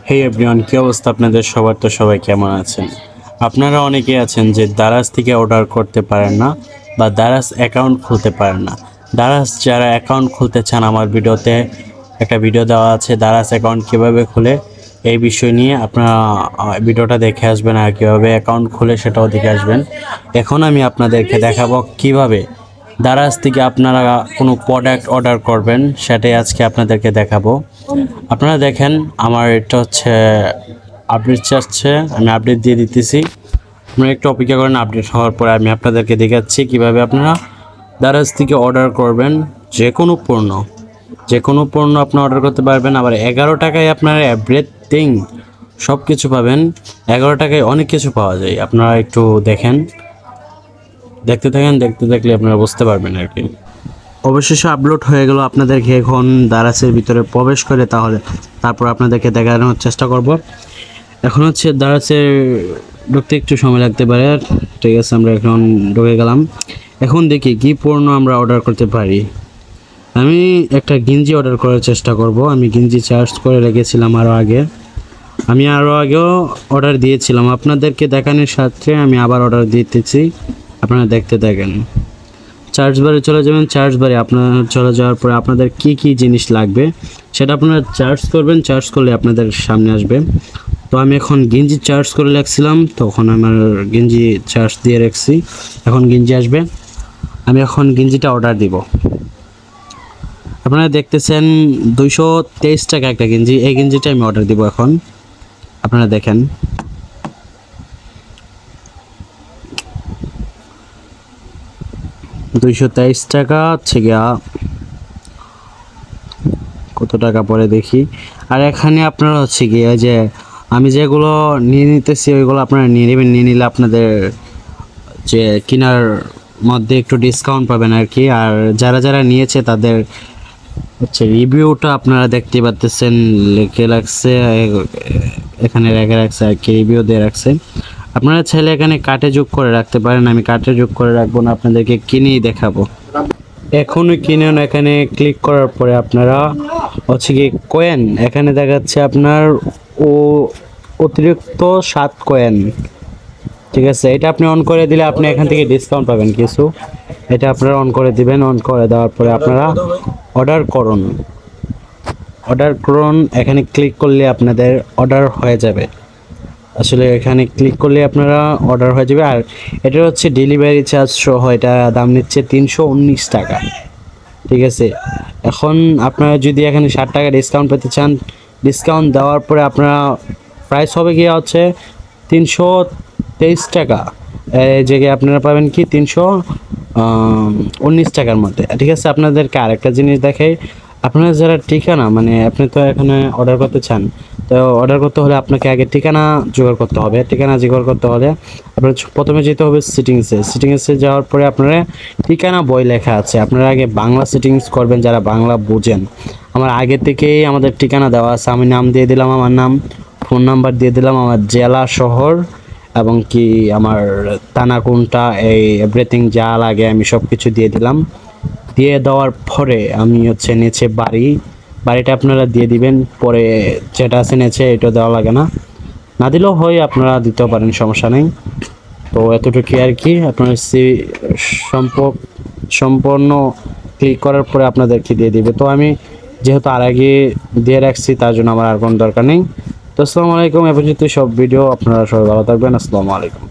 হে everyone, কি অবস্থা আপনাদের সবার? তো সবাই কেমন আছেন? আপনারা অনেকেই আছেন যে দারাজ থেকে অর্ডার করতে পারেন না বা দারাজ অ্যাকাউন্ট খুলতে পারেন না। দারাজ যারা অ্যাকাউন্ট খুলতে চান, আমার ভিডিওতে একটা ভিডিও দেওয়া আছে দারাজ অ্যাকাউন্ট কীভাবে খুলে, এই বিষয় নিয়ে আপনারা ভিডিওটা দেখে আসবেন আর কীভাবে অ্যাকাউন্ট খুলে সেটাও দেখে আসবেন। এখন আমি আপনাদেরকে দেখাবো কিভাবে দারাজ থেকে আপনারা কোনো প্রোডাক্ট অর্ডার করবেন, সেটাই আজকে আপনাদেরকে দেখাবো। আপনারা দেখেন, আমার এটা হচ্ছে আপডেট চাচ্ছে, আমি আপডেট দিয়ে দিতেছি। আপনারা একটু অপেক্ষা করেন, আপডেট হওয়ার পরে আমি আপনাদেরকে দেখাচ্ছি কিভাবে আপনারা দারাজ থেকে অর্ডার করবেন। যে কোনো পণ্য আপনি অর্ডার করতে পারবেন। আবার 11 টাকায় আপনারা এভরিথিং সব কিছু পাবেন। 11 টাকায় অনেক কিছু পাওয়া যায়। আপনারা একটু দেখেন, দেখতে থাকলে আপনারা বুঝতে পারবেন আর কি। অবশেষে আপলোড হয়ে গেল। আপনাদেরকে এখন দারাজের ভিতরে প্রবেশ করে তারপর আপনাদেরকে দেখানোর চেষ্টা করব। এখন হচ্ছে দারাজের ঢুকতে একটু সময় লাগতে পারে, ঠিক আছে। আমরা এখন ঢুকে গেলাম। এখন দেখি কি পণ্য আমরা অর্ডার করতে পারি। আমি একটা গেঞ্জি অর্ডার করার চেষ্টা করব। আমি গেঞ্জি চার্জ করে রেখেছিলাম আমি আরও আগেও অর্ডার দিয়েছিলাম। আপনাদেরকে দেখানোর সাথে আমি আবার অর্ডার দিতেছি, আপনারা দেখতে থাকেন। চার্জ বারে চলে যাবেন। চার্জ বারে আপনার চলে যাওয়ার পরে আপনাদের কি জিনিস লাগবে সেটা আপনারা চার্জ করবেন। চার্জ করলে আপনাদের সামনে আসবে। তো আমি এখন গেঞ্জি চার্জ করে রাখছিলাম, তখন আমার গেঞ্জি চার্জ দিয়ে রাখছি। এখন গেঞ্জি আসবে, আমি এখন গেঞ্জিটা অর্ডার দিব। আপনারা দেখতেছেন 223 টাকা একটা গেঞ্জি। এই গেঞ্জিটা আমি অর্ডার দিব এখন। আপনারা দেখেন, $223 টাকা হচ্ছে গিয়া কত টাকা পরে দেখি। আর এখানে আপনারা হচ্ছে গিয়ে যে আমি যেগুলো নিয়ে নিতেছি ওইগুলো আপনারা নিয়ে নেবেন। নিয়ে নিলে আপনাদের যে কেনার মধ্যে একটু ডিসকাউন্ট পাবেন আর কি। আর যারা নিয়েছে তাদের হচ্ছে রিভিউটা আপনারা দেখতে পাচ্ছেন, লিখে রাখছে এখানে, রেখে রাখছে আর কি, রিভিউ দিয়ে রাখছে। আপনারা চাইলে এখানে কার্টে যোগ করে রাখতে পারেন। আমি কার্টে যোগ করে রাখবো না, আপনাদেরকে কিনেই দেখাবো। এখনই কিনেন। এখানে ক্লিক করার পরে আপনারা হচ্ছে কি কয়েন এখানে দেখাচ্ছে আপনার অতিরিক্ত 7 কয়েন, ঠিক আছে। এটা আপনি অন করে দিলে আপনি এখান থেকে ডিসকাউন্ট পাবেন কিছু। এটা আপনারা অন করে দিবেন। অন করে দেওয়ার পরে আপনারা অর্ডার করুন। এখানে ক্লিক করলে আপনাদের অর্ডার হয়ে যাবে। আসলে এখানে ক্লিক করলে আপনারা অর্ডার হয়ে যাবে। আর এটা হচ্ছে ডেলিভারি চার্জ সহ, এটা দাম নিচ্ছে 319 টাকা, ঠিক আছে। এখন আপনারা যদি এখানে 60 টাকা ডিসকাউন্ট পেতে চান, ডিসকাউন্ট দেওয়ার পরে আপনারা প্রাইস হবে গিয়ে হচ্ছে 323 টাকা। এই জায়গায় আপনারা পাবেন কি 319 টাকার মধ্যে, ঠিক আছে। আপনাদেরকে আরেকটা জিনিস দেখাই। আপনারা যারা ঠিকানা, মানে আপনি তো এখানে অর্ডার করতে চান, তো অর্ডার করতে হলে আপনাকে আগে ঠিকানা জোগাড় করতে হবে। ঠিকানা জোগাড় করতে হলে আপনার প্রথমে যেতে হবে সেটিংসে যাওয়ার পরে আপনারা ঠিকানা বই লেখা আছে, আপনারা আগে বাংলা সেটিংস করবেন যারা বাংলা বোঝেন। আমার আগে থেকেই আমাদের ঠিকানা দেওয়া আছে। আমি নাম দিয়ে দিলাম, আমার নাম, ফোন নাম্বার দিয়ে দিলাম, আমার জেলা, শহর এবং কি আমার থানা কোনটা, এই এভরিথিং যা লাগে আমি সব কিছু দিয়ে দিলাম। দিয়ে দেওয়ার পরে আমি হচ্ছে নিচে বাড়িটা আপনারা দিয়ে দিবেন। পরে যেটা আছে নিচে এটা দেওয়া লাগে না দিলেও হয়, আপনারা দিতেও পারেন, সমস্যা নেই। তো এতটুকু আর কি। আপনার সম্পূর্ণ ক্লিক করার পরে আপনাদেরকে দিয়ে দিবে। তো আমি যেহেতু আর আগে দিয়ে রাখছি তার জন্য আমার আর কোনো দরকার নেই। তো আসসালামু আলাইকুম। এ পর্যন্ত সব ভিডিও। আপনারা সবাই ভালো থাকবেন। আসসালামু আলাইকুম।